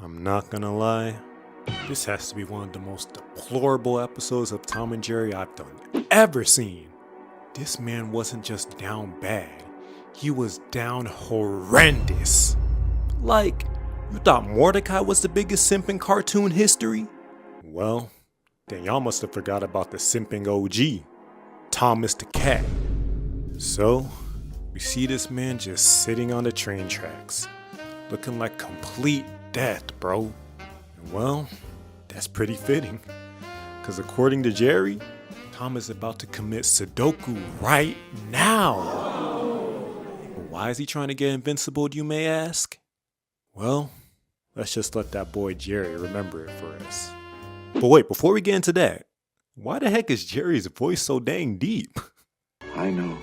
I'm not gonna lie, this has to be one of the most deplorable episodes of Tom and Jerry I've ever seen. This man wasn't just down bad, he was down horrendous. Like, you thought Mordecai was the biggest simp in cartoon history? Well, then y'all must have forgot about the simping OG, Thomas the Cat. So, we see this man just sitting on the train tracks, looking like complete death, bro. And well, that's pretty fitting, because according to Jerry, Tom is about to commit Sudoku right now. But why is he trying to get invincible, you may ask? Well, let's just let that boy Jerry remember it for us. But wait, before we get into that, why the heck is Jerry's voice so dang deep? I know,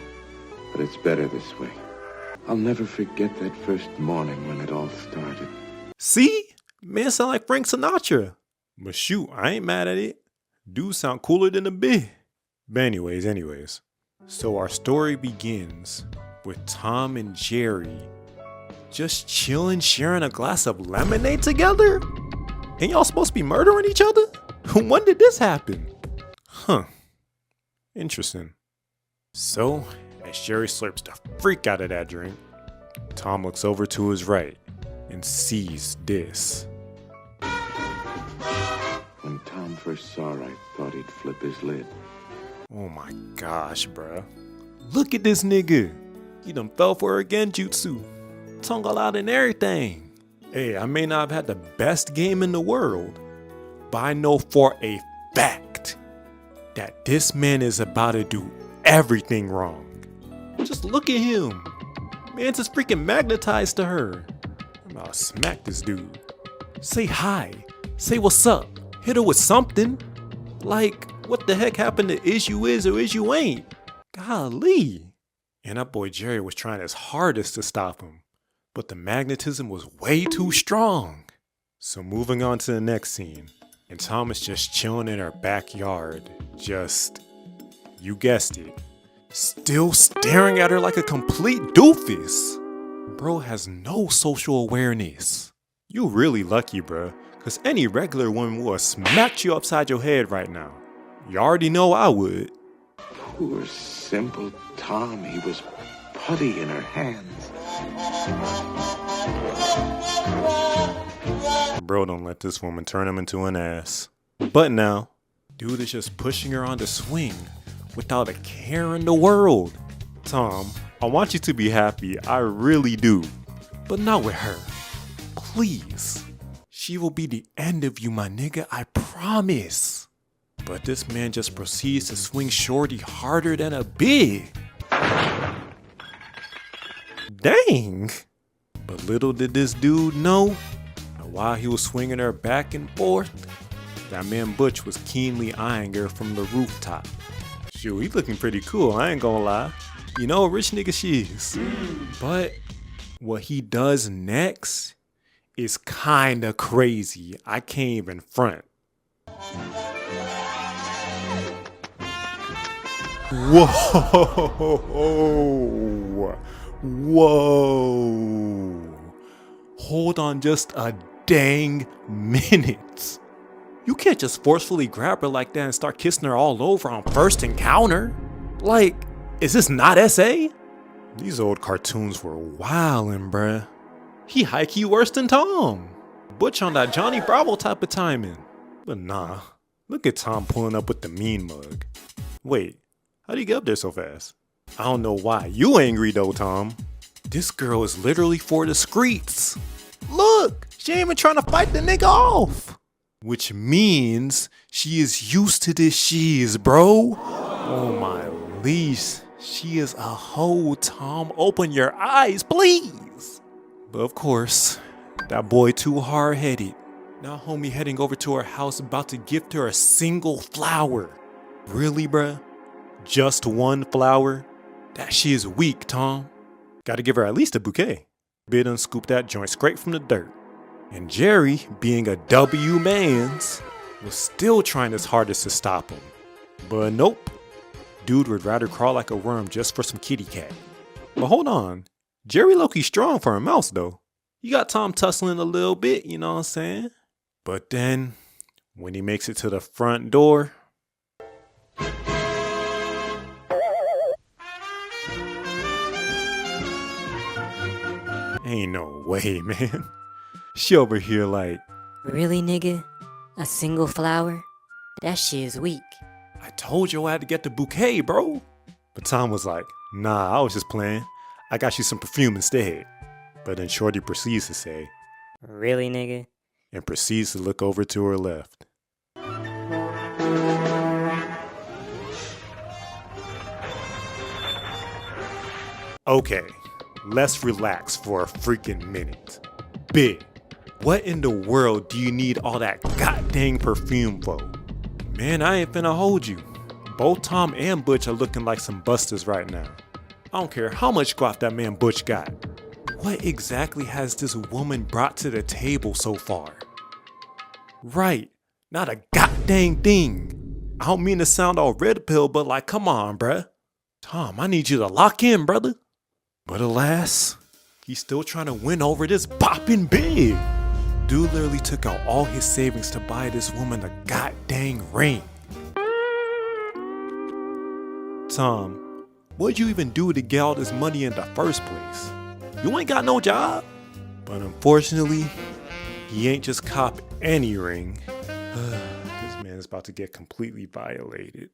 but it's better this way. I'll never forget that first morning when it all started. See? Man sound like Frank Sinatra. But shoot, I ain't mad at it. Dude sound cooler than a bee. But anyways. So our story begins with Tom and Jerry just chilling, sharing a glass of lemonade together? Ain't y'all supposed to be murdering each other? When did this happen? Huh. Interesting. So, as Jerry slurps the freak out of that drink, Tom looks over to his right and sees this. When Tom first saw her, I thought he'd flip his lid. Oh my gosh, bruh. Look at this nigga. He done fell for her genjutsu. Tongue all out and everything. Hey, I may not have had the best game in the world, but I know for a fact that this man is about to do everything wrong. Just look at him. Man's just freaking magnetized to her. I'm about to smack this dude. Say hi. Say what's up. Hit her with something. Like, what the heck happened to is you is or is you ain't? Golly. And that boy Jerry was trying his hardest to stop him, but the magnetism was way too strong. So moving on to the next scene, and Tom is just chilling in her backyard, just, you guessed it, still staring at her like a complete doofus. Bro has no social awareness. You really lucky, bro, cause any regular woman would have smacked you upside your head right now. You already know I would. Poor simple Tom, he was putty in her hands. Bro, don't let this woman turn him into an ass. But now, dude is just pushing her on the swing without a care in the world. Tom, I want you to be happy, I really do. But not with her. Please. She will be the end of you, my nigga, I promise. But this man just proceeds to swing Shorty harder than a bee. Dang. But little did this dude know that while he was swinging her back and forth, that man Butch was keenly eyeing her from the rooftop. Shoot, he looking pretty cool, I ain't gonna lie. You know, a rich nigga she is. But what he does next is kinda crazy. I can't even front. Whoa! Whoa! Hold on just a dang minute. You can't just forcefully grab her like that and start kissing her all over on first encounter. Like, is this not SA? These old cartoons were wildin', bruh. He high-key worse than Tom. Butch on that Johnny Bravo type of timing. But nah, look at Tom pulling up with the mean mug. Wait, how'd he get up there so fast? I don't know why you angry though, Tom. This girl is literally for the streets. Look, she ain't even trying to fight the nigga off. Which means she is used to this shiz, bro. Oh my leash, she is a hoe, Tom. Open your eyes, please. But of course, that boy too hard-headed. Now homie heading over to her house about to gift her a single flower. Really, bruh? Just one flower? That shit is weak, Tom. Gotta give her at least a bouquet. Bid and scoop that joint straight from the dirt. And Jerry, being a W mans, was still trying his hardest to stop him. But nope. Dude would rather crawl like a worm just for some kitty cat. But hold on. Jerry low-key strong for a mouse though. You got Tom tussling a little bit, you know what I'm saying? But then, when he makes it to the front door, ain't no way, man. She over here like, Really, nigga? A single flower? That shit is weak. I told you I had to get the bouquet, bro. But Tom was like, nah, I was just playing. I got you some perfume instead. But then Shorty proceeds to say, Really, nigga? and proceeds to look over to her left. Okay, let's relax for a freaking minute. Big, what in the world do you need all that goddamn perfume for? Man, I ain't finna hold you. Both Tom and Butch are looking like some busters right now. I don't care how much guap that man Butch got. What exactly has this woman brought to the table so far? Right, not a goddamn thing. I don't mean to sound all red pill, but like, come on, bruh. Tom, I need you to lock in, brother. But alas, he's still trying to win over this bopping big. Dude literally took out all his savings to buy this woman a goddamn ring. Tom, what'd you even do to get all this money in the first place? You ain't got no job. But unfortunately, he ain't just cop any ring. This man is about to get completely violated.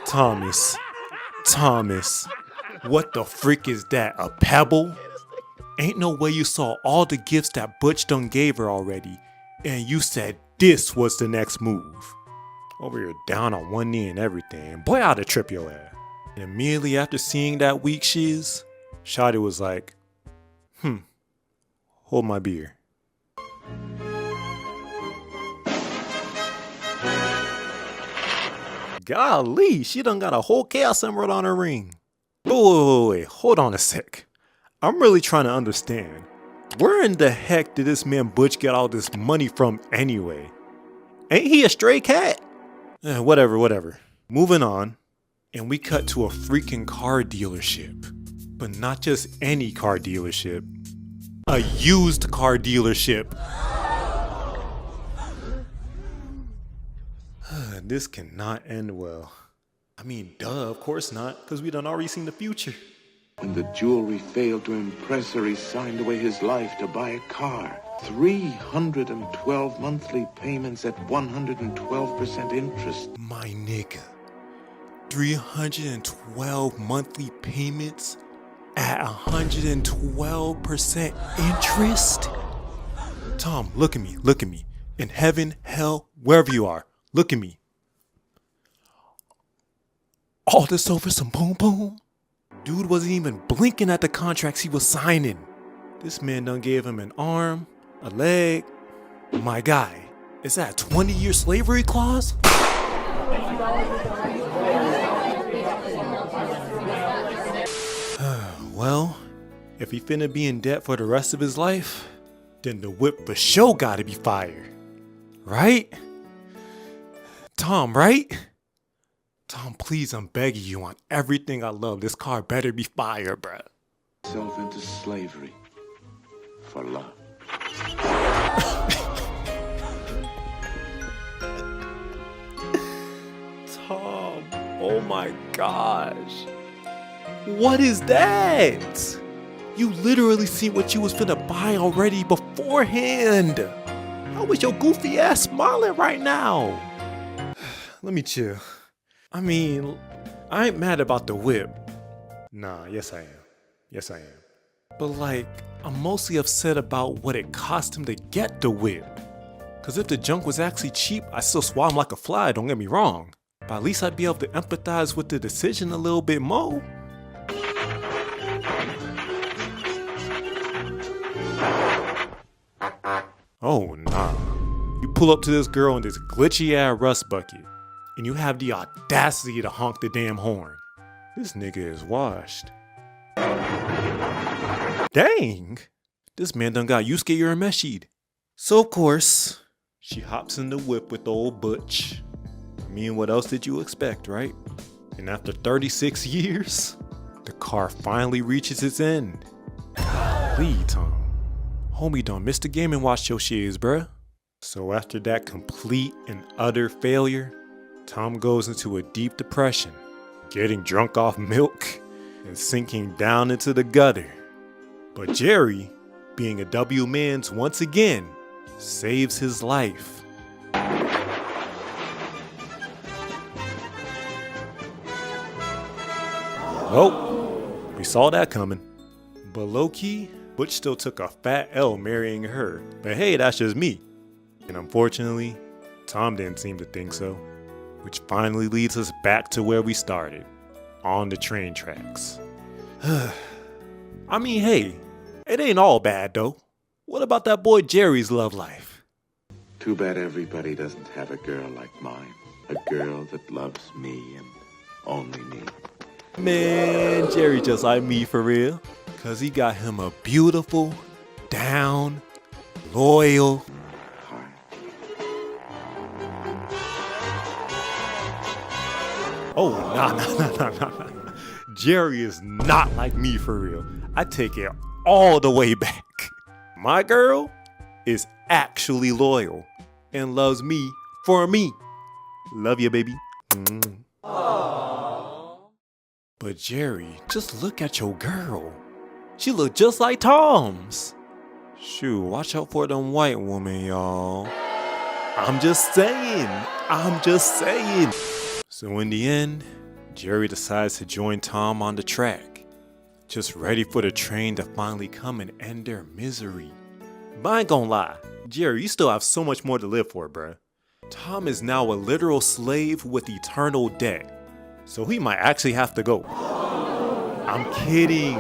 Thomas, what the freak is that, a pebble? Ain't no way you saw all the gifts that Butch done gave her already, and you said this was the next move. Over here down on one knee and everything, boy, I'd have tripped your ass. And immediately after seeing that weak shiz, Shawty was like, hold my beer. Golly, she done got a whole chaos emerald on her ring. Wait, hold on a sec. I'm really trying to understand. Where in the heck did this man Butch get all this money from anyway? Ain't he a stray cat? Whatever. Moving on. And we cut to a freaking car dealership. But not just any car dealership. A used car dealership. This cannot end well. I mean, duh, of course not, because we done already seen the future. When the jewelry failed to impress her, he signed away his life to buy a car. 312 monthly payments at 112% interest. My nigga, 312 monthly payments at 112% interest? Tom, look at me. In heaven, hell, wherever you are, look at me. All this over some boom boom? Dude wasn't even blinking at the contracts he was signing. This man done gave him an arm, a leg. My guy, is that a 20-year slavery clause? Well, if he finna be in debt for the rest of his life, then the whip for sure gotta be fired. Right? Tom, right? Tom, please, I'm begging you on everything I love. This car better be fire, bruh. Self into slavery for love. Tom, oh my gosh. What is that? You literally seen what you was finna buy already beforehand. How is your goofy ass smiling right now? Let me chill. I mean, I ain't mad about the whip. Nah, yes I am. But like, I'm mostly upset about what it cost him to get the whip. Cause if the junk was actually cheap, I'd still swat him like a fly, don't get me wrong. But at least I'd be able to empathize with the decision a little bit more. Oh nah. You pull up to this girl in this glitchy ass rust bucket, and you have the audacity to honk the damn horn. This nigga is washed. Dang! This man done got Yusuke Urameshi. So of course, she hops in the whip with the old Butch. I mean, what else did you expect, right? And after 36 years, The car finally reaches its end. Golly, Tom. Homie done missed the game and watched your shiz, bruh. So after that complete and utter failure, Tom goes into a deep depression, getting drunk off milk and sinking down into the gutter. But Jerry, being a W man's once again, saves his life. Oh, we saw that coming. But low-key, Butch still took a fat L marrying her. But hey, that's just me. And unfortunately, Tom didn't seem to think so. Which finally leads us back to where we started, on the train tracks. I mean, hey, it ain't all bad though. What about that boy Jerry's love life? Too bad everybody doesn't have a girl like mine. A girl that loves me and only me. Man, Jerry just like me for real. Cause he got him a beautiful, down, loyal, Heart. oh, nah. Jerry is not like me for real. I take it all the way back. My girl is actually loyal and loves me for me. Love you, baby. But Jerry, just look at your girl. She look just like Tom's. Shoot, watch out for them white women, y'all. I'm just saying. So in the end, Jerry decides to join Tom on the track, just ready for the train to finally come and end their misery. But I ain't gonna lie, Jerry, you still have so much more to live for, bruh. Tom is now a literal slave with eternal debt, so he might actually have to go. I'm kidding.